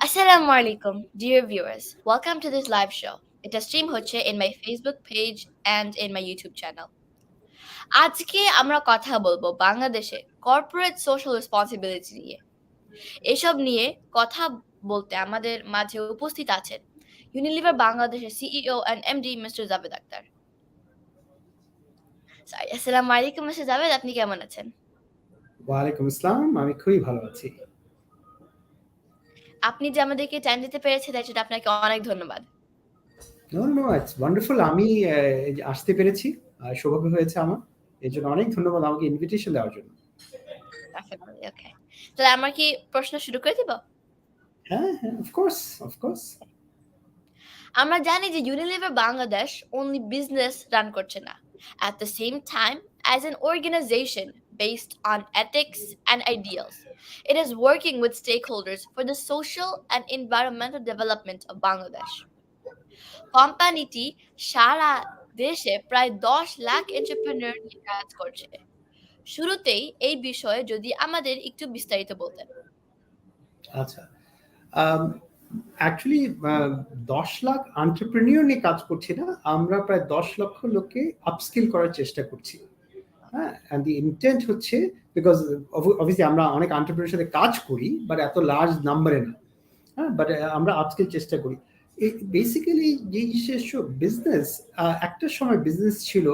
Assalamu alaikum, dear viewers. Welcome to this live show. এটা stream হচ্ছে in my Facebook page and in my YouTube channel. আজকে আমরা কথা বলবো বাংলাদেশে কর্পোরেট সোশ্যাল রেসপন্সিবিলিটি নিয়ে। এসব নিয়ে কথা বলতে আমাদের মাঝে উপস্থিত আছেন ইউনিলিভার বাংলাদেশের CEO and MD mister Javed Akhtar. আসসালামু আলাইকুম মিস্টার জাভেদ, আপনি কেমন আছেন? ওয়ালাইকুম আসসালাম, আমি খুবই ভালো আছি। আপনি যে আমাদেরকে টাইম দিতে পেরেছেন তার জন্য আপনাকে অনেক ধন্যবাদ। No, it's wonderful. আমি আসতে পেরেছি, সৌভাগ্য হয়েছে আমার। এর জন্য অনেক ধন্যবাদ আমাকে ইনভিটেশন দেওয়ার জন্য। ওকে, তাহলে আমরা কি প্রশ্ন শুরু করে দিব? হ্যাঁ, অফকোর্স। আমরা জানি যে Unilever Bangladesh only business run করছে না, at the same time as an organization based on ethics and ideals. It is working with stakeholders for the social and environmental development of Bangladesh. কোম্পানিটি সারা দেশে প্রায় 10 লাখ এন্টারপ্রেনার নিয়ে কাজ করছে। শুরুতেই এই বিষয়ে যদি আমাদের একটু বিস্তারিত বলতেন। আচ্ছা, অ্যাকচুয়ালি 10 লাখ এন্টারপ্রেনিউর নিয়ে কাজ করছি না, আমরা প্রায় 10 লক্ষ লোককে আপস্কিল করার চেষ্টা করছি। হ্যাঁ, অ্যান্ড দি ইন্টেন্ট হচ্ছে, বিকজ অবভিয়াসলি আমরা অনেক এন্টারপ্রেনিউরের সাথে কাজ করি, বাট এত লার্জ নাম্বারে না। হ্যাঁ, বাট আমরা আপস্কিল চেষ্টা করি। বেসিক্যালি যে বিজনেস, একটা সময় বিজনেস ছিল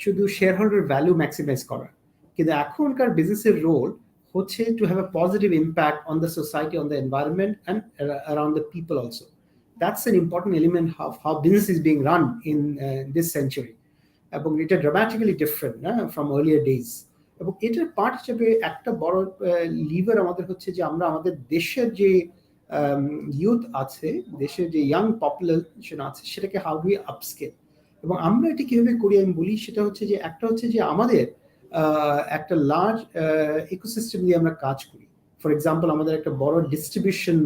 শুধু শেয়ার হোল্ডার ভ্যালু ম্যাক্সিমাইজ করা, কিন্তু এখনকার বিজনেসের রোল হচ্ছে to have a positive impact on the society, on the environment and around the people also. That's an important element how business is being run in this century, এবং এটা dramatically different from earlier days. এবং এটার part হিসেবে একটা বড় liver আমাদের হচ্ছে যে আমরা আমাদের দেশের যে ইউথ আছে, দেশের যে ইয়াং পপুলেশন আছে, সেটাকে হাউ ডু উই আপস্কেল। এবং আমরা এটা কিভাবে করি আমি বলি, সেটা হচ্ছে যে একটা হচ্ছে যে আমাদের একটা লার্জ ইকোসিস্টেম দিয়ে আমরা কাজ করি। ফর এক্সাম্পল, আমাদের একটা বড় ডিস্ট্রিবিউশন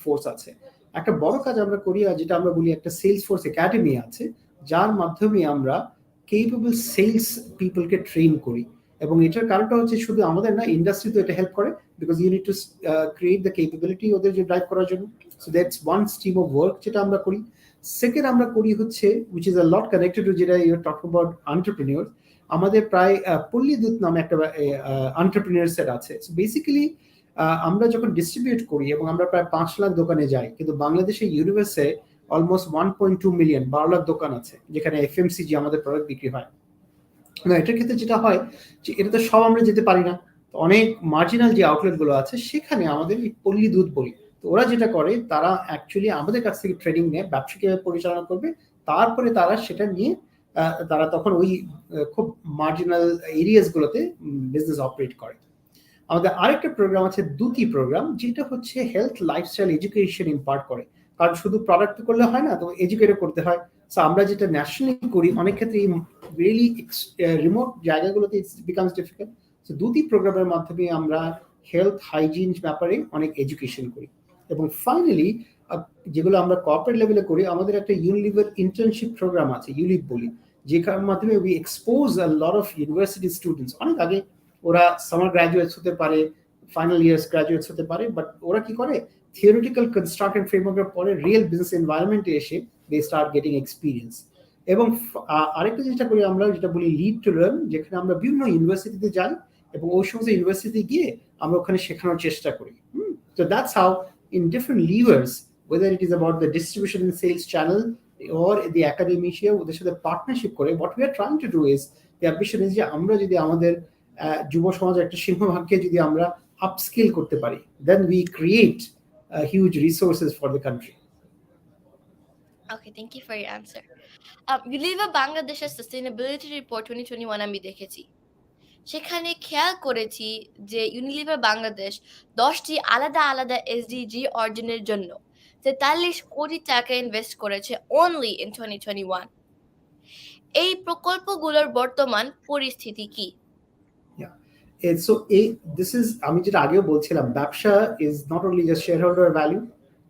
ফোর্স আছে। একটা বড় কাজ আমরা করি, আর যেটা আমরা বলি একটা সেলস ফোর্স একাডেমি আছে, যার মাধ্যমে আমরা কেপেবল সেলস পিপলকে ট্রেন করি। এবং এটার কারণটা হচ্ছে শুধু আমাদের না, ইন্ডাস্ট্রি তো এটা হেল্প করে, because you need to create the capability ওদের যে ড্রাইভ করার জন্য। So that's one stream of work যেটা আমরা করি। সেকেন্ড আমরা করি হচ্ছে, which is a lot connected to যেটা ইউ টক অ্যাবাউট এন্টারপ্রেনিউর, আমাদের প্রায় পল্লী দূত নামে একটা এন্টারপ্রেনিউর সেট আছে। সো বেসিক্যালি আমরা যখন ডিস্ট্রিবিউট করি এবং আমরা প্রায় 5 লাখ দোকানে যাই, কিন্তু বাংলাদেশের ইউনিভার্সে অলমোস্ট 1.2 মিলিয়ন, 12 লাখ দোকান আছে যেখানে এফএমসিজি আমাদের প্রোডাক্ট বিক্রি হয়। না, এটার ক্ষেত্রে যেটা হয় যে এটা তো সব আমরা যেতে পারি না, অনেক মার্জিনাল যে আউটলেট গুলো আছে সেখানে আমাদের এই পল্লী দুধ বলি। তো ওরা যেটা করে, তারা অ্যাকচুয়ালি আমাদের কাছ থেকে ট্রেনিং নেয় ব্যবসা কিভাবে পরিচালনা করবে, তারপরে তারা সেটা নিয়ে তারা তখন ওই খুব মার্জিনাল এরিয়াস গুলোতে বিজনেস অপারেট করে। আমাদের আরেকটা প্রোগ্রাম আছে, দুটি প্রোগ্রাম, যেটা হচ্ছে হেলথ লাইফস্টাইল এডুকেশন ইম্পার্ট করে। কারণ শুধু প্রোডাক্ট করলে হয় না, তো এডুকেটও করতে হয়। সো আমরা যেটা ন্যাশনালি করি, অনেক ক্ষেত্রে এই রিয়েলি রিমোট জায়গাগুলোতে ইটস বিকামস ডিফিকাল্ট। সো দুটি প্রোগ্রামের মাধ্যমে আমরা হেলথ হাইজিন ব্যাপারে অনেক এডুকেশন করি। এবং ফাইনালি যেগুলো আমরা কর্পোরেট লেভেলে করি, আমাদের একটা ইউনিলিভার ইন্টার্নশিপ প্রোগ্রাম আছে, ইউলিভ বলি, যেখার মাধ্যমে we expose a lot of university students. অনেক আগে ওরা সামার গ্রাজুয়েটস হতে পারে, ফাইনাল ইয়ার্স গ্রাজুয়েটস হতে পারে, বাট ওরা কি করে, থিওরিটিক্যাল কনস্ট্রাক্ট এন্ড ফ্রেমওয়ার্কের পরে রিয়েল বিজনেস এনভায়রনমেন্টে এসে দে স্টার্ট গেটিং এক্সপিরিয়েন্স। এবং আরেকটা যেটা করি আমরা, যেটা বলি লিড টু লার্ন, যেখানে আমরা বিভিন্ন ইউনিভার্সিটিতে যাই এবং ওই সমস্ত ইউনিভার্সিটিতে গিয়ে আমরা ওখানে শেখানোর চেষ্টা করি। So that's how in different levers, whether it is about the distribution and sales channel or the academia, ওদের সাথে পার্টনারশিপ করে, what we are trying to do is, the ambition is যে আমরা যদি আমাদের যুব সমাজের একটা সিংহভাগকে যদি আমরা আপস্কিল করতে পারি, then we create huge resources for the country. Okay, thank you for your answer. Unilever বাংলাদেশের সাস্টেইনেবিলিটি রিপোর্ট 2021 আমি দেখেছি। সেখানে খেয়াল করেছি যে ইউনিলিভার বাংলাদেশ 10টি আলাদা আলাদা এসডিজি অর্জনের জন্য 43 কোটি টাকা ইনভেস্ট করেছে only in 2021. এই প্রকল্পগুলোর বর্তমান পরিস্থিতি কি? So this is, আমি যেটা আগেও বলছিলাম, ব্যবসা is not only just shareholder value,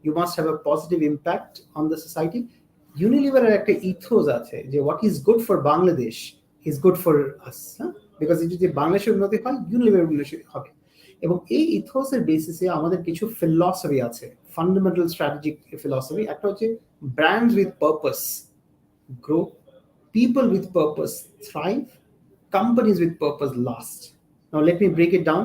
you must have a positive impact on the society. Unilever একটা ইথোস আছে যে what is good for Bangladesh is good for us, because যদি বাংলাদেশের উন্নতি হয়, Unilever উন্নতি হবে। এবং এই ইথোসের বেসিসে আমাদের কিছু ফিলসফি আছে, ফান্ডামেন্টাল স্ট্র্যাটেজিক ফিলসফি। একটা হচ্ছে brands with purpose grow, people with purpose thrive, companies with purpose last. Now let me break it down.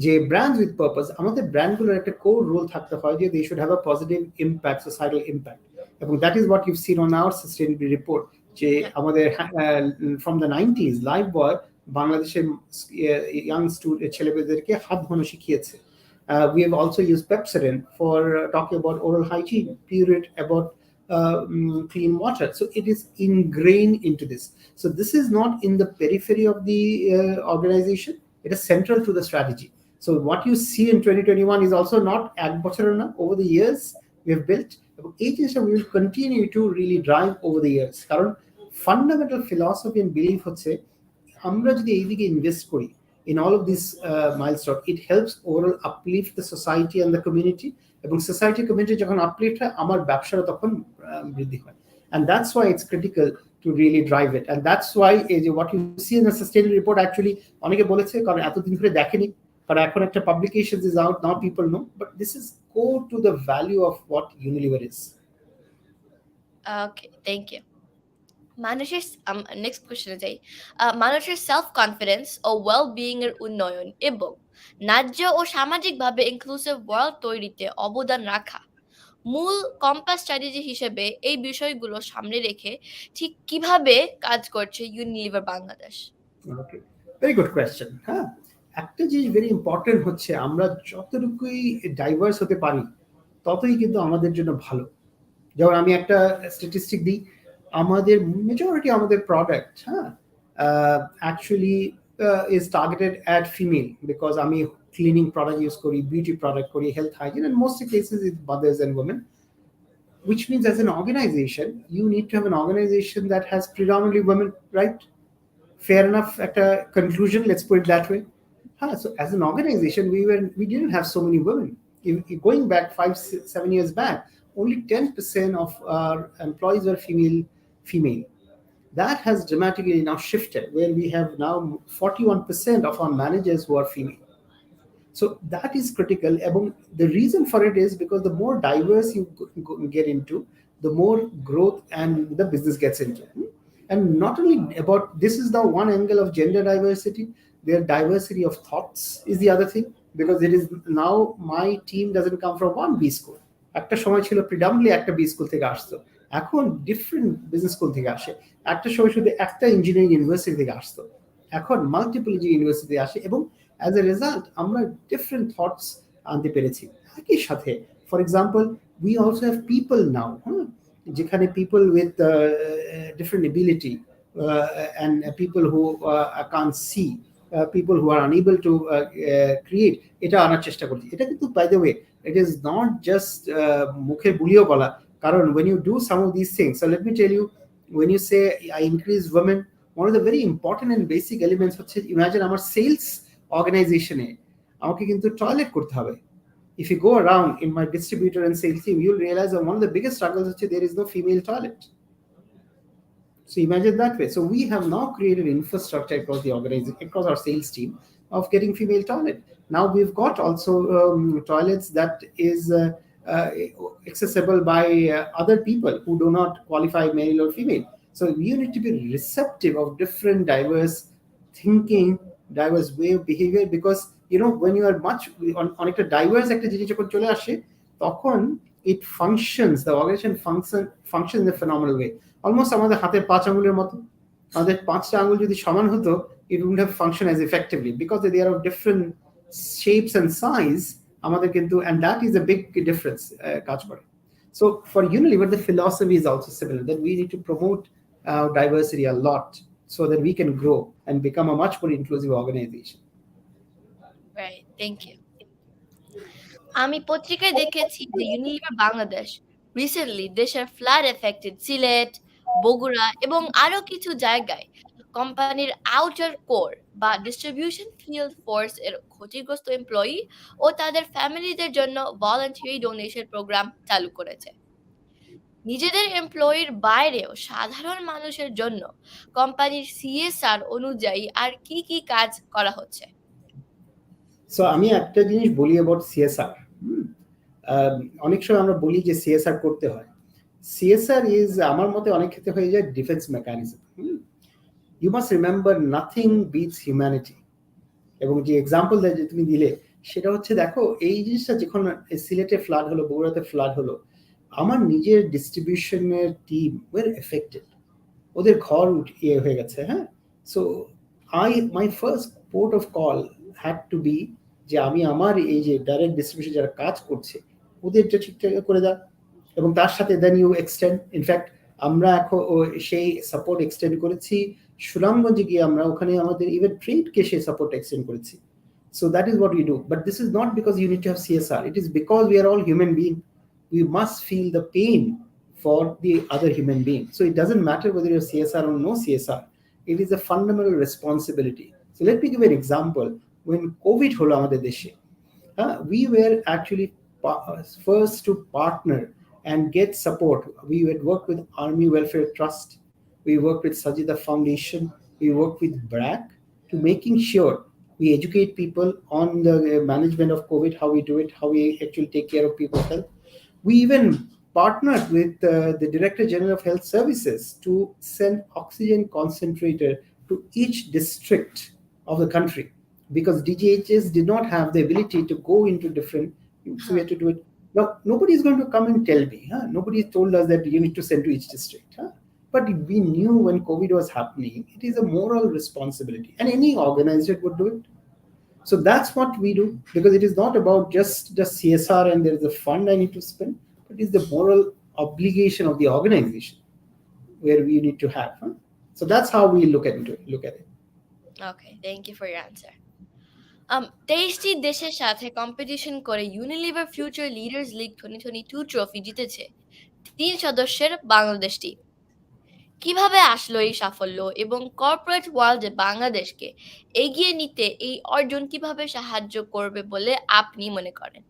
যে ব্র্যান্ড উইথ পারপাস, আমাদের ব্র্যান্ডগুলোর একটা কোর রোল থাকতে হয় যে they should have a positive impact, societal impact, এবং that is what you seen on our sustainability report. যে Yeah. আমাদের from the 90s Lifebuoy বাংলাদেশের ইয়াং ছেলেমেয়েদেরকে হাত ধোনো শিখিয়েছে। We have also used Pepsodent for talking about oral hygiene, period, about clean water. So it is ingrained into this. So this is not in the periphery of the organization. It is central to the strategy. So what you see in 2021 is also not এক বছরের না, over the years we have built, এবং এই জিনিসটা we will continue to really drive over the years, কারণ fundamental philosophy and belief হচ্ছে আমরা যদি এইদিকে ইনভেস্ট করি in all of these milestones, it helps overall uplift the society and the community, এবং society community যখন uplift হয় আমার ব্যবসাটা তখন বৃদ্ধি হয়, and that's why it's critical to really drive it, and that's why what you see in the sustainability report actually অনেকে বলেছে কারণ এতদিন ধরে দেখেনি, কারণ এখন একটা publications is out now, people know, but this is core to the value of what Unilever is. Okay, thank you. মানুষের নেক্সট কোশ্চেনে যাই। মানুষের সেলফ কনফিডেন্স ও ওয়েল বিইং এর উন্নয়ন এবং ন্যায্য ও সামাজিকভাবে ইনক্লুসিভ ওয়ার্ল্ড তৈরিতে অবদান রাখা মূল কম্পাস স্ট্র্যাটেজি হিসেবে এই বিষয়গুলো সামনে রেখে ঠিক কিভাবে কাজ করছে Unilever Bangladesh? Okay, very good question. হ্যাঁ, একটা জিনিস ভেরি ইম্পর্টেন্ট হচ্ছে আমরা যতটুকুই ডাইভার্স হতে পারি ততই কিন্তু আমাদের জন্য ভালো। যেমন আমি একটা স্ট্যাটিস্টিক দিই, আমাদের মেজরিটি আমাদের প্রোডাক্ট হ্যাঁ actually is targeted at female, because আমি ক্লিনিং প্রোডাক্ট ইউজ করি, বিউটি প্রোডাক্ট করি, health hygiene, and most cases it's mothers and women, which means as an organization you need to have an organization that has predominantly women, right? Fair enough at a conclusion, let's put it that way. So as an organization we didn't have so many women. Going back 5-7 years back, only 10% of our employees were female. That has dramatically now shifted, where we have now 41% of our managers who are female. So that is critical. The reason for it is because the more diverse you get into, the more growth and the business gets into. And not only about this is the one angle of gender diversity, their diversity of thoughts is the other thing, because it is now my team doesn't come from one B school. একটা সময় ছিল প্রিডামিনেটলি একটা B school থেকে আসতো, এখন different business school থেকে আসে। একটা সময় শুধু একটা ইঞ্জিনিয়ারিং ইউনিভার্সিটি থেকে আসতো, এখন মাল্টিপল ইউনিভার্সিটি আসে, এবং অ্যাজ এ রেজাল্ট আমরা ডিফারেন্ট থটস আনতে পেরেছি। একই সাথে for example we also have people now, যেখানে people with different ability and people who can't see, people who are unable to create, এটা আনার চেষ্টা করছি। এটা কিন্তু by the way it is not just মুখের বুলিও বলা, কারণ when you do some of these things, so let me tell you, when you say I increase women, one of the very important and basic elements হচ্ছে, imagine আমার sales অর্গানাইজেশনে আমাকে কিন্তু toilet করতে হবে। If you go around in my distributor and sales team, you'll realize that one of the biggest struggles is there is no female toilet. So imagine that way. So we have now created infrastructure across the organization, across our sales team, of getting female toilet. Now we've got also toilets that is accessible by other people who do not qualify male or female. So you need to be receptive of different diverse thinking, diverse way of behavior, because you know when you are much on একটা diverse একটা জিনিস যখন চলে আসে তখন it functions, the organization functions in a phenomenal way. Almost আমাদের হাতের 5 আঙ্গুলের মতো, আমাদের 5টা আঙ্গুল যদি সমান হতো it wouldn't have functioned as effectively, because they are of different shapes and size আমাদের কিন্তু, and that is a big difference কাজ করে. So for Unilever the philosophy is also similar, that we need to promote diversity a lot so that we can grow and become a much more inclusive organization. Right, thank you. আমি পত্রিকায় দেখেছি যে Unilever Bangladesh recently দেশের flood affected Sylhet, Bogura এবং আরো কিছু জায়গায় কোম্পানির আউটার কোর বা ডিস্ট্রিবিউশন ফিল্ড ফোর্স এর ক্ষতিগ্রস্ত এমপ্লয়ি ও তাদের ফ্যামিলিদের জন্য ভলান্টারি ডোনেশন প্রোগ্রাম চালু করেছে। নিজেদের এমপ্লয়ির বাইরেও সাধারণ মানুষের জন্য কোম্পানির সিএসআর অনুযায়ী আর কি কি কাজ করা হচ্ছে? সো আমি একটা জিনিস বলি অ্যাবাউট সিএসআর। অনেক সময় আমরা বলি যে সিএসআর করতে হয়। সিএসআর ইজ আমার মতে অনেক ক্ষেত্রে হয়ে যায় defence mechanism. You must remember nothing beats humanity. এবং যে এক্সাম্পল যে তুমি দিলে সেটা হচ্ছে দেখো এই জিনিসটা যখন সিলেটে ফ্লাড হলো, বগুড়াতে ফ্লাড হলো, আমার নিজের ডিস্ট্রিবিউশনের টিম ওয়ার এফেক্টেড, ওদের ঘর ইয়ে হয়ে গেছে। হ্যাঁ, so my first port of call had to be যে আমি আমার এই যে ডাইরেক্ট ডিস্ট্রিবিউশন যারা কাজ করছে ওদেরটা ঠিকঠাক করে দাও, এবং তার সাথে দেন ইউ এক্সটেন্ড। ইনফ্যাক্ট আমরা এখন সেই সাপোর্ট এক্সটেন্ড করেছি সুনামগঞ্জে গিয়ে, আমরা ওখানে আমাদের ইভেন ট্রেডকে সেই সাপোর্ট এক্সটেন্ড করেছি। So that is what we do. But this is not because you need to have CSR. It is because we are all human beings. We must feel the pain for the other human being. So it doesn't matter whether you're CSR or no CSR. It is a fundamental responsibility. So let me give an example. When COVID holo amader deshe, we were actually first to partner and get support. We would work with Army Welfare Trust, we worked with Sajida Foundation, we worked with BRAC to making sure we educate people on the management of COVID, how we do it, how we actually take care of people's health. We even partnered with the Director General of Health Services to send oxygen concentrator to each district of the country, because DGHS did not have the ability to go into different, so we Huh. had to do it. Now, nobody is going to come and tell me, huh? Nobody told us that you need to send to each district. Huh? But we knew when COVID was happening, it is a moral responsibility, and any organizer would do it. So that's what we do, because it is not about just CSR and there is a fund I need to spend, but it's the moral obligation of the organization where we need to have. Huh? So that's how we look at it. Okay, thank you for your answer. 23টি দেশের সাথে competition করে Unilever future leaders league 2022 trophy জিতেছে 3 সদস্যের Bangladesh team. কিভাবে আসলো এই সাফল্য এবং কর্পোরেট ওয়ার্ল্ডে বাংলাদেশকে এগিয়ে নিতে এই অর্জন কিভাবে সাহায্য করবে বলে আপনি মনে করেন?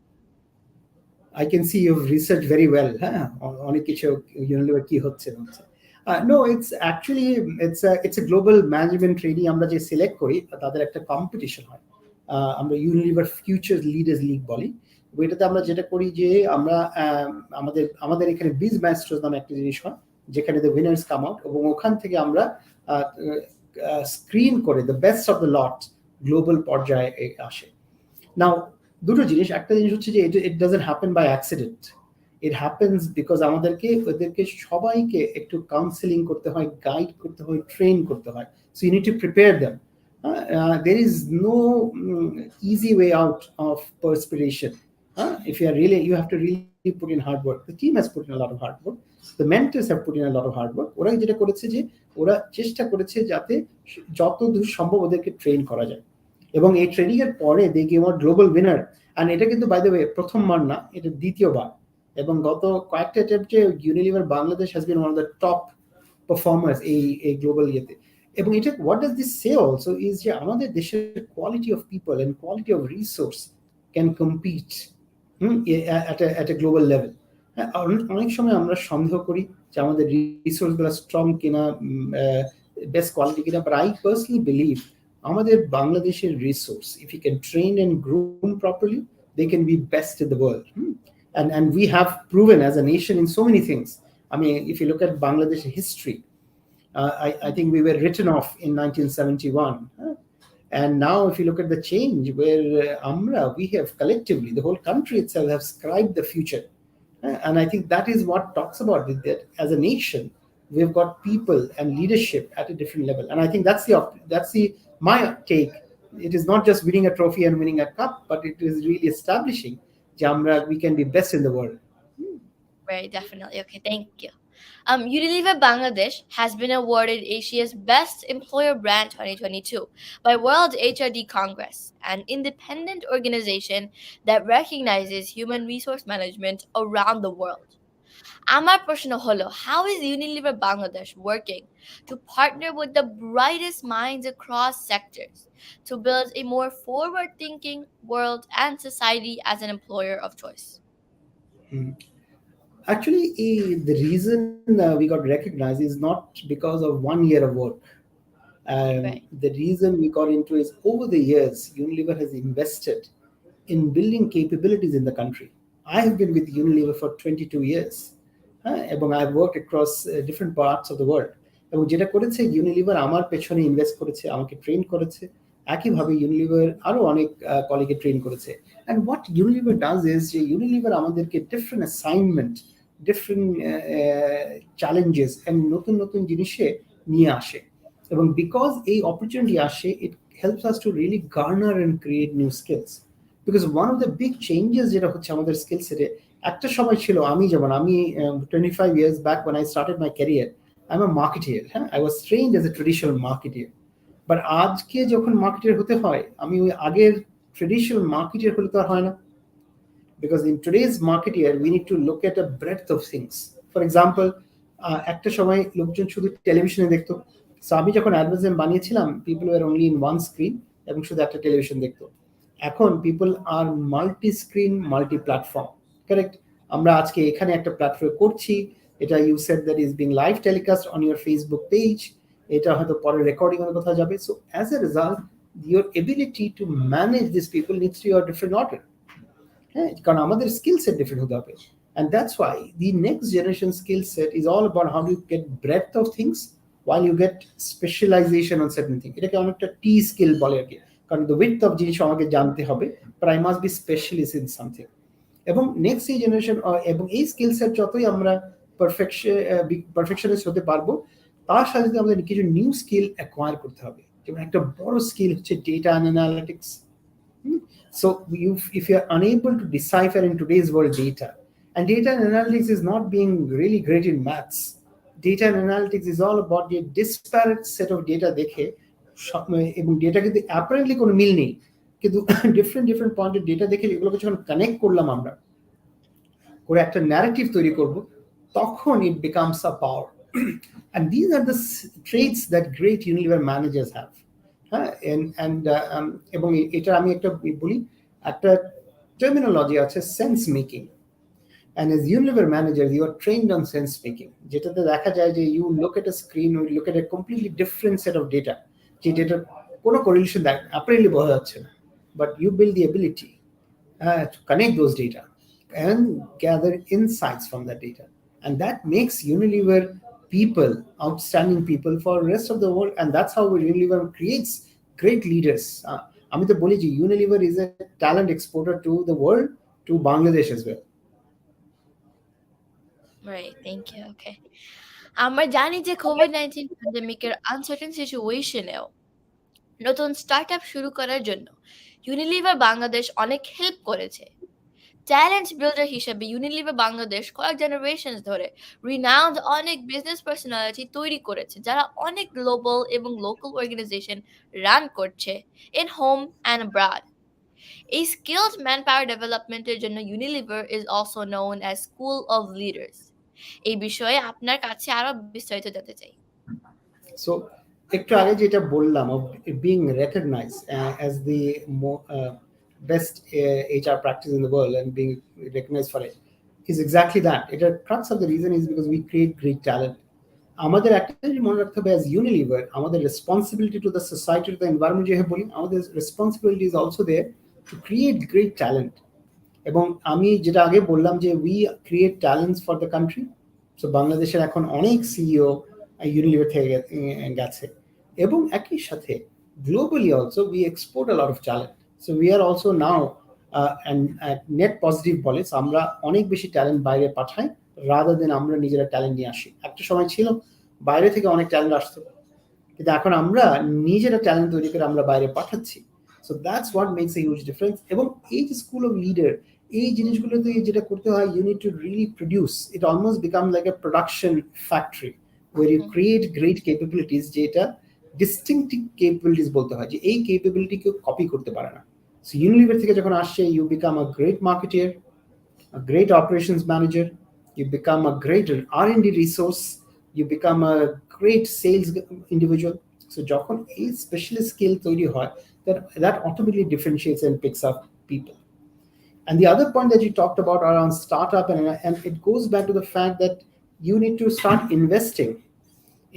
I can see you've researched very well. Huh? অনেক কিছু Unilever কি হচ্ছে না হচ্ছে। No, it's actually it's a global management trainee আমরা যে সিলেক্ট করি তাদের একটা কম্পিটিশন হয়। আমরা ইউনিলিভার ফিউচার লিডার্স লিগ বলি। এটাতে আমরা যেটা করি যে আমরা আমাদের এখানে বিজ ম্যাস্টার্স নামে একটা জিনিস হয়, যেখানে দ্য উইনার্স কাম আউট, এবং ওখান থেকে আমরা স্ক্রিন করে the best of the lot global পর্যায়ে আসে। নাও দুটো জিনিস, একটা জিনিস হচ্ছে যে it doesn't happen by accident, it happens because ওদেরকে সবাইকে একটু কাউন্সেলিং করতে হয়, গাইড করতে হয়, ট্রেন করতে হয়। So you need to prepare them. There is no easy way out of perspiration. If you are really, you have to really put in hard work. The team has put in a lot of hard work. The mentors have put in a lot of hard work. ওরা যেটা করেছে যে ওরা চেষ্টা করেছে যাতে যত দূর সম্ভব ওদেরকে ট্রেন করা যায়, এবং এই ট্রেনিং এর পরে they came out global winner. And এটা কিন্তু বাই দ্য ওয়ে প্রথমবার না, এটা দ্বিতীয়বার। এবং গত কয়েকটা অ্যাটেম্পটে Unilever Bangladesh has been one of the top performers এই গ্লোবাল ইয়েতে। এবং এটা what does this say also is যে আমাদের দেশের quality of people and quality of resource can compete at a global level. অনেক সময় আমরা সন্দেহ করি যে আমাদের রিসোর্সগুলো স্ট্রং কিনা, বেস্ট কোয়ালিটি কিনা, বাট আই পার্সনালি বিলিভ আমাদের বাংলাদেশের resource, if you can train and groom properly, they can be best in the world. And we have proven as a nation in so many things. I mean, if you look at Bangladesh history, I think we were written off in 1971. And now if you look at the change where Amra, we have collectively, the whole country itself have scribed the future. And I think that is what talks about it, that as a nation, we've got people and leadership at a different level. And I think that's the my take. It is not just winning a trophy and winning a cup, but it is really establishing Jamra, we can be best in the world. Right, definitely. Okay, thank you. Unilever Bangladesh has been awarded Asia's Best Employer Brand 2022 by World HRD Congress, an independent organization that recognizes human resource management around the world. আমার প্রশ্ন হলো, how is Unilever Bangladesh working to partner with the brightest minds across sectors to build a more forward-thinking world and society as an employer of choice? Hmm. Actually, the reason we got recognized is not because of 1 year of work. Right. The reason we got into is over the years, Unilever has invested in building capabilities in the country. I have been with Unilever for 22 years. এবং I work across different parts of the world. এবং যেটা করেছে Unilever আমার পেছনে invest করেছে, আমাকে train করেছে। একইভাবে ইউনিলিভার আরও অনেক কলিগে ট্রেন করেছে। And what Unilever does is যে ইউনিলিভার আমাদেরকে different assignment, different challenges and নতুন নতুন জিনিসে নিয়ে আসে। এবং বিকজ এই অপরচুনিটি আসে, it helps us to really Garner and create new skills. Because one of the big changes যেটা হচ্ছে আমাদের স্কিল সেটে, একটা সময় ছিল আমি যেমন আমি 25 years back when I started my career, I'm a marketeer, হ্যাঁ, I was trained as a traditional marketeer. But আজকে যখন মার্কেটের হতে হয়, আমি ওই আগের ট্রেডিশনাল মার্কেটের হলে তো আর হয় না। Because in today's marketeer we need to look at a breadth of things. For example, একটা সময় লোকজন শুধু টেলিভিশনে দেখতো। সো আমি যখন অ্যাডভার্টাইজমেন্ট বানিয়েছিলাম, people were only in one screen এবং শুধু একটা টেলিভিশন দেখতো। এখন people are multi screen, multi platform, correct? আমরা আজকে এখানে একটা প্ল্যাটফর্ম করছি, এটা you said that is being live telecast on your Facebook page, এটা হয়তো পরে রেকর্ডিং এর কথা যাবে। So as a result your ability to manage these people needs to be a different order. কারণ আমাদের স্কিল সেট ডিফারেন্ট হতে হবে। And that's why the next generation skill set is all about how you get breadth of things while you get specialization on certain thing. এটাকে অনেকটা টি skill বলে আর কি, কারণ the with of জিনিস আমাকে জানতে হবে, but I must be specialist in something. এবং নেক্সট এই জেনারেশন এবং এই স্কিল সেট যতই আমরা পারফেকশনিস্ট হতে পারবো, তার সাথে সাথে আমাদের কিছু নিউ স্কিল অ্যাকোয়ার করতে হবে। যেমন একটা বড় স্কিল হচ্ছে data analytics. So if you are unable to decipher in today's world data, and data analytics is not being really great in maths. Data analytics is all about the disparate set of data দেখে, এবং data কিন্তু apparently কোনো মিল নেই, কিন্তু different পয়েন্টের data দেখে এগুলোকে যখন কানেক্ট করলাম আমরা, করে একটা ন্যারেটিভ তৈরি করব, তখন it becomes a power. And these are the traits that great Unilever managers have. হ্যাঁ, এবং এটা আমি একটা বলি, একটা টার্মিনোলজি আছে sense making. And as Unilever manager, you are trained on sense making. যেটাতে দেখা যায় যে you look at a screen or you look at a completely different set of data. যে ডেটার কোনো correlation দেখ apparently বোঝা যাচ্ছে না, but you build the ability to connect those data and gather insights from that data. And that makes Unilever people outstanding people for the rest of the world. And that's how Unilever creates great leaders. আমি তো বলি যে Unilever is a talent exporter to the world, to Bangladesh as well. Right, thank you. Okay. আমরা জানি যে COVID-19 প্যান্ডেমিকের uncertain সিচুয়েশনেও নতুন startup শুরু করার জন্য ইউনিলিভার বাংলাদেশ অনেক হেল্প করেছে। ট্যালেন্ট বিল্ডার হিসেবে ইউনিলিভার বাংলাদেশ কয়েক জেনারেশন ধরে রিনাউন্ড অনেক বিজনেস পার্সোনালিটি তৈরি করেছে, যারা অনেক গ্লোবাল এবং লোকাল অর্গানাইজেশন রান করছে ইন হোম অ্যান্ড অ্যাব্রড। এই স্কিলড ম্যান পাওয়ার ডেভেলপমেন্টের জন্য Unilever is also known as school of leaders. এই বিষয়ে আপনার কাছে আরো বিস্তারিত জানতে চাই। So একটু আগে যেটা বললাম of being recognized as the best HR practice in the world and being recognized for it is exactly that. It crux of the reason is because we create great talent. আমাদের একটা জিনিস মনে রাখতে হবে as Unilever, আমাদের responsibility to the society, to the environment যেভাবে বলি, আমাদের responsibility is also there to create great talent. এবং আমি যেটা আগে বললাম যে we create talents for the country. So বাংলাদেশের এখন অনেক সিইও ইউনিলিভার থেকে গেছে, এবং একই সাথে globally also we export a lot of talent. So we are also now net positive বলে, আমরা অনেক বেশি ট্যালেন্ট বাইরে পাঠাই রাদার দেন আমরা নিজেরা ট্যালেন্ট নিয়ে আসি। একটা সময় ছিল বাইরে থেকে অনেক ট্যালেন্ট আসতো, কিন্তু এখন আমরা নিজেরা ট্যালেন্ট তৈরি করে আমরা বাইরে পাঠাচ্ছি। So that's what makes a huge difference. এবং এই যে স্কুল অফ লিডার, এই জিনিসগুলোতে যেটা করতে হয়, you need to really produce, it almost become like a production factory where you create great capabilities, যেটা distinctive capabilities বলতে হয়, যে এই capability কেউ কপি করতে পারে না। So Unilever থেকে যখন আসছে, you become a great marketer, a great operations manager, you become a great R&D resource, you become a great sales individual. So যখন এই specialist skill তৈরি হয়, that automatically differentiates and picks up people. And the other point that you talked about around startup, and it goes back to the fact that you need to start investing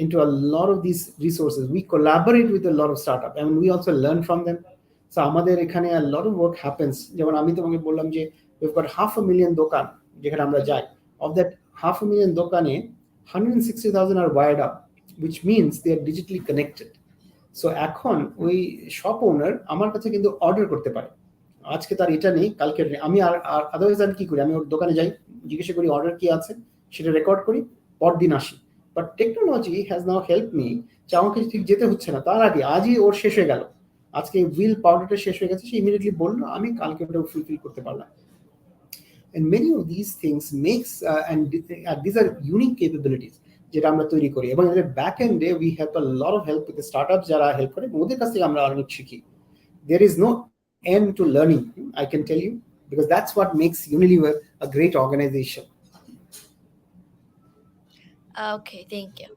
into a lot of these resources. We collaborate with a lot of startup and we also learn from them. So আমাদের এখানে a lot of work happens. যেমন আমি তোমাকে বললাম যে we've got 500,000 দোকান যেখানে আমরা যাই. Of that 500,000 দোকানে 160,000 are wired up, which means they are digitally connected. So এখন ওই শপ ওনার আমার কাছে কিন্তু অর্ডার করতে পারে, আজকে তার এটা নেই কালকে আমি আর আদারওয়াইজ আমি কি করি, আমি ওর দোকানে যাই, জিজ্ঞাসা করি অর্ডার কি আছে, সেটা রেকর্ড করি, পরদিন আসি। But technology has now help me যে আমাকে ঠিক যেতে হচ্ছে না, তার আগে আজই ওর শেষ হয়ে গেল, আজকে হুইল পাউডারটা শেষ হয়ে গেছে, সে ইমিডিয়েটলি বললো, আমি কালকে ওটা ফুলফিল করতে পারলাম। And many of these things makes and these are unique capabilities যেটা আমরা তৈরি করি, এবং এর ব্যাক এন্ডে we have a lot of help with startups যারা হেল্প করে, ওদের কাছ থেকে আমরা অনেক শিখি। There is no end to learning, I can tell you, because that's what makes Unilever a great organization. Okay, thank you.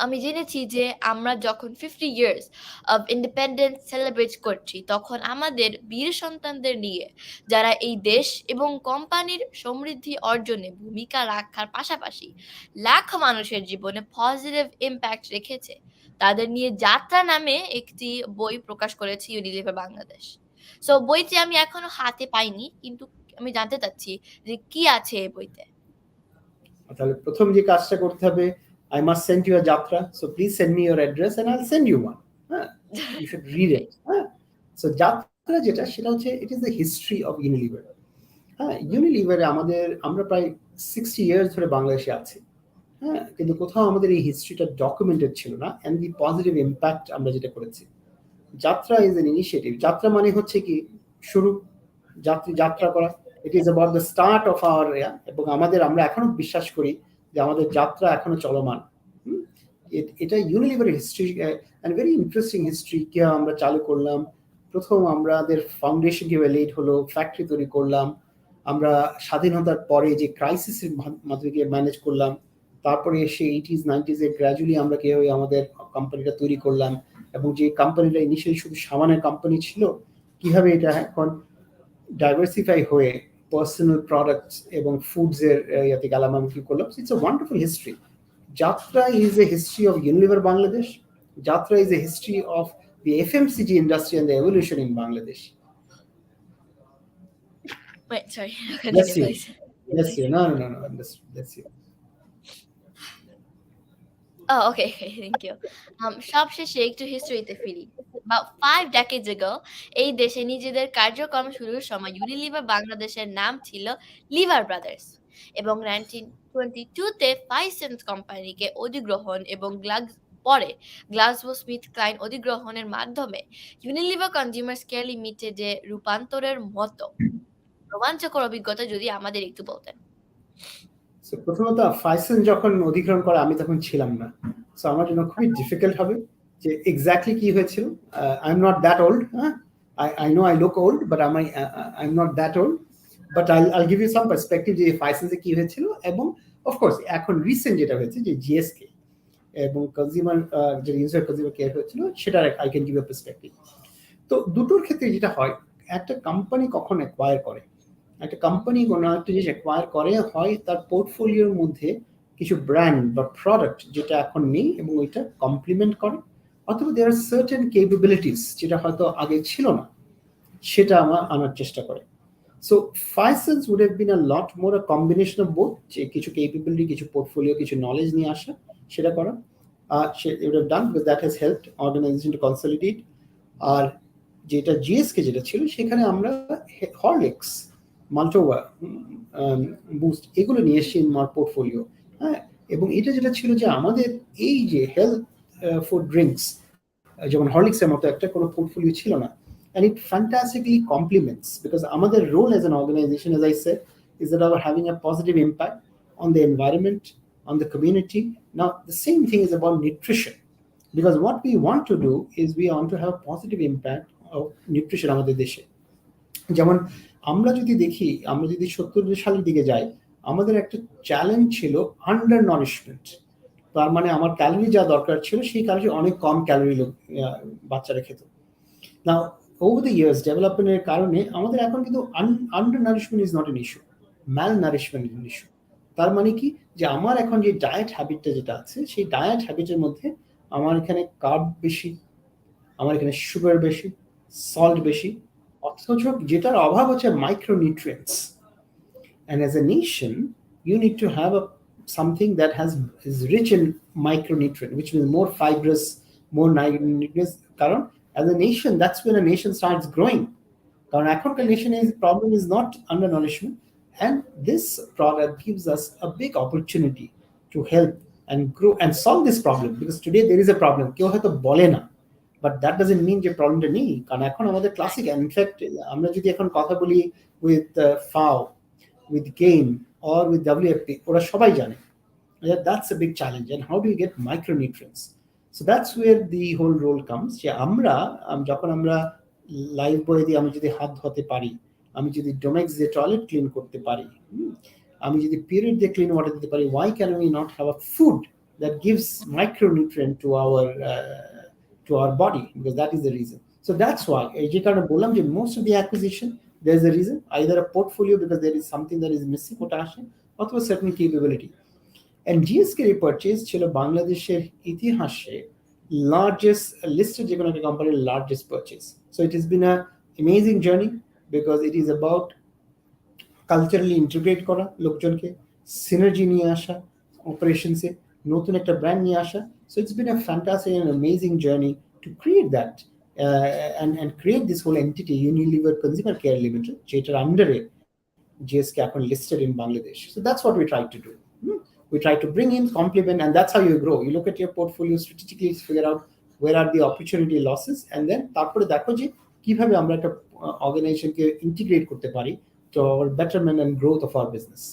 আমি জেনেছি যে আমরা যখন 50 ইয়ার্স অফ ইন্ডিপেন্ডেন্স সেলিব্রেট করছি, তখন আমাদের বীর সন্তানদের নিয়ে যারা এই দেশ এবং কোম্পানির সমৃদ্ধি অর্জনে ভূমিকা রাখার পাশাপাশি লাখ মানুষের জীবনে পজিটিভ ইম্প্যাক্ট রেখেছে, তাদের নিয়ে যাত্রা নামে একটি বই প্রকাশ করেছে ইউনিলিভার বাংলাদেশ। সো বইটি আমি এখনো হাতে পাইনি, কিন্তু আমি জানতে চাচ্ছি যে কি আছে এই বইতে। তাহলে প্রথম যে কাজটা করতে হবে, I must send you a jatra, so please send me your address and I'll send you one. You should read it. So jatra যেটা সেটা হচ্ছে it is the history of Unilever. Unilever আমরা প্রায় 60 years ধরে বাংলাদেশে আছি, কিন্তু কোথাও আমাদের এই হিস্ট্রিটা ডকুমেন্টেড ছিল না, এন্ড দি পজিটিভ ইম্প্যাক্ট আমরা যেটা করেছি। যাত্রা ইজ এন ইনিশিয়েটিভ, যাত্রা মানে হচ্ছে কি শুরু, যাত্রা করা, it is about the start of our, এবং আমরা এখনো বিশ্বাস করি যে আমাদের যাত্রা এখনো চলমান। এটা Unilever history and very interesting history. কিভাবে আমরা চালু করলাম, প্রথম আমাদের ফাউন্ডেশন কিভাবে লেট হলো, ফ্যাক্টরি তৈরি করলাম, আমরা স্বাধীনতার পরে যে ক্রাইসিসের মাধ্যমে ম্যানেজ করলাম, তারপরে এসে 80s 90s গ্র্যাজুয়ালি আমরা কিভাবে আমাদের কোম্পানিটা তৈরি করলাম, এবং যে কোম্পানিটা ইনিশিয়ালি শুধু সামানের কোম্পানি ছিল, কিভাবে এটা এখন ডাইভার্সিফাই হয়ে পার্সোনাল প্রোডাক্টস এবং ফুডস এর ইয়াতে গেলাম, আমি কি করলাম। It's a wonderful history. Jatra is a history of Unilever Bangladesh. Jatra is a history of the FMCG industry and the evolution in Bangladesh. Wait, sorry. Bless Continue, you. please. Bless you. No. Bless you. Oh, okay, thank you. সবশেষে একটু হিস্ট্রিতে ফিরি। About 5 decades ago, এই দেশে নিজেদের কার্যক্রম শুরুর সময় Unilever বাংলাদেশের নাম ছিল লিভার ব্রাদার্স, এবং 1922-তে ফাইসেন্স কোম্পানিকে অধিগ্রহণ এবং পরে গ্লাসগো স্মিথ ক্লাইন অধিগ্রহণের মাধ্যমে ইউনিলিভার কনজিউমার্স কেয়ার লিমিটেডে রূপান্তরের মতো রোমাঞ্চকর অভিজ্ঞতা যদি আমাদের একটু বলতেন। সো প্রথমত ফাইসেন যখন অধিগ্রহণ করে আমি তখন ছিলাম না, সো আমার জন্য খুবই ডিফিকাল্ট হবে যে এক্স্যাক্টলি কি হয়েছিল। I am not that old, I know I look old, but I'm not that old, but I'll give you some perspective যে ফাইসেন্সে কি হয়েছিল, এবং অফকোর্স এখন রিসেন্ট যেটা হয়েছে যে জিএসকে এবং কনজিউমার যে ইউজার কনজিউমার কেয়ার হয়েছিল, সেটা I can give a perspective. তো দুটোর ক্ষেত্রে যেটা হয়, একটা কোম্পানি কখন অ্যাকোয়ার করে, একটা কোম্পানি কোনো একটা জিনিস অ্যাকোয়ার করে, হয় তার পোর্টফোলিওর মধ্যে কিছু ব্র্যান্ড বা প্রোডাক্ট যেটা এখন নেই এবং ওইটা কমপ্লিমেন্ট করে, অথবা দেয়ার আর সার্টেন কেপেবিলিটিস যেটা হয়তো আগে ছিল না, সেটা আনার চেষ্টা করে। সো ফাইসেন্স would have been a lot more a combination of both, যে কিছু কেপেবিলিটি, কিছু পোর্টফোলিও, কিছু নলেজ নিয়ে আসা, সেটা করা। It would have done because that has helped organization to consolidate. আর যেটা জিএসকে যেটা ছিল, সেখানে আমরা হরলিক্স, মাল্টোভা, বুস্ট এগুলো নিয়ে এসেছি আমার পোর্টফোলিও। এবং এটা যেটা ছিল যে আমাদের এই যে হেলথ ফুড ড্রিঙ্কস যেমন হরলিক্সের মতো একটা কোনো পোর্টফোলিও ছিল না, and it fantastically complements, because আমাদের role as an organization, as I said, is that our having a positive impact on the environment, on the community. Now the same thing is about nutrition, because what we want to do is we want to have a positive impact of nutrition আমাদের দেশে। যেমন আমরা যদি দেখি, আমরা যদি 70 সালের দিকে যাই, আমাদের একটা চ্যালেঞ্জ ছিল আন্ডার নারিশমেন্ট। তার মানে আমার ক্যালোরি যা দরকার ছিল সেই ক্যালোরি অনেক কম ক্যালোরি বাচ্চারা খেত। নাও over the years ডেভেলপমেন্টের কারণে আমাদের এখন কিন্তু undernourishment is not an issue, malnourishment is an issue. তার মানে কি, যে আমার এখন যে ডায়েট হ্যাবিটটা যেটা আছে, সেই ডায়েট হ্যাবিটের মধ্যে আমার এখানে কার্ব বেশি, আমার এখানে সুগার বেশি, সল্ট বেশি, অথচ যেটার অভাব হচ্ছে micronutrients. And as a nation, you need to have something that is rich in micronutrient, which means more fibrous, more nutritious. Karan, as a nation, that's when a nation starts growing. Karan, ekhonkaar nation is problem is not undernourishment, and this product gives us a big opportunity to help and grow and solve this problem, because today there is a problem. কেউ হয়তো বলে না, but that doesn't mean যে প্রবলেমটা নেই, কারণ এখন আমাদের ক্লাসিক ইনফ্যাক্ট আমরা যদি এখন কথা বলি উইথ ফাও, with GAIN or with WFP, ওরা সবাই জানে that that's a big challenge. And how do you get micronutrients? So that's where the whole role comes, যে আমরা যখন আমরা লাইফ বয় দিয়ে আমি যদি হাত ধোতে পারি, আমি যদি ডোমেক্স দিয়ে টয়লেট ক্লিন করতে পারি, আমি যদি পিরিয়ড দিয়ে ক্লিন ওয়াটার দিতে পারি, why can we not have a food that gives micronutrient to our body? Because that is the reason. So that's why এই যে কারণে বললাম যে most of the acquisition, there is a reason, either a portfolio because there is something that is missing ওটা আসে, অথবা certain capability. And GSK purchase ছিল বাংলাদেশের ইতিহাসে largest listed যে কোনো একটা কোম্পানির largest purchase. So it has been a amazing journey because it is about culturally integrate করা লোকজনকে, সিনার্জি নিয়ে আসা অপারেশনসে, নতুন একটা ব্র্যান্ড নিয়ে আসা। So it's been a fantastic and amazing journey to create that and create this whole entity, Unilever Consumer Care Limited, যেটার আন্ডারে GSK এখন listed in Bangladesh. So that's what we try to do. We try to bring in, complement, and that's how you grow. You look at your portfolio strategically, figure out where are the opportunity losses, and then তারপরে দেখো যে কিভাবে আমরা একটা অর্গানাইজেশনকে integrate করতে পারি to our betterment and growth of our business.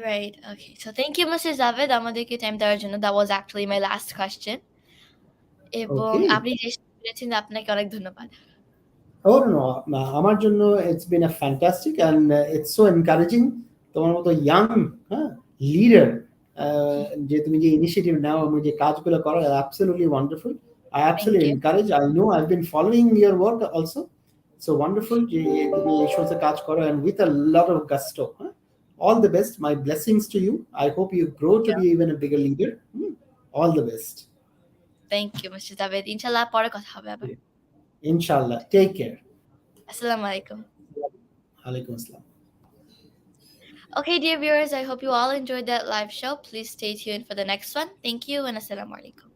Right. Okay. So thank you, Mr. Zaved, আমাদেরকে time দেওয়ার জন্য. That was actually my last question. এবং Okay. আপনি যে বলেছেন, আপনাকে অনেক ধন্যবাদ. Oh no, আমার জন্য it's been a fantastic and it's so encouraging. তোমার মতো young leader, যে তুমি যে ইনিশিয়েটিভ নাও, আমি যে কাজগুলো করো, absolutely wonderful. I Thank absolutely you. encourage. I know I've been following your work also. So wonderful যে তুমি এই সমস্ত কাজ করো and with a lot of gusto. All the best. My blessings to you. I hope you grow Thank to you. be even a bigger leader. All the best. Thank you, Mr. Zaved. ইনশাআল্লাহ পরে কথা হবে আবার. Inshallah. Take care. Assalamu alaikum. Alaikum assalam. Okay, dear viewers, I hope you all enjoyed that live show. Please stay tuned for the next one. Thank you and assalamu alaikum.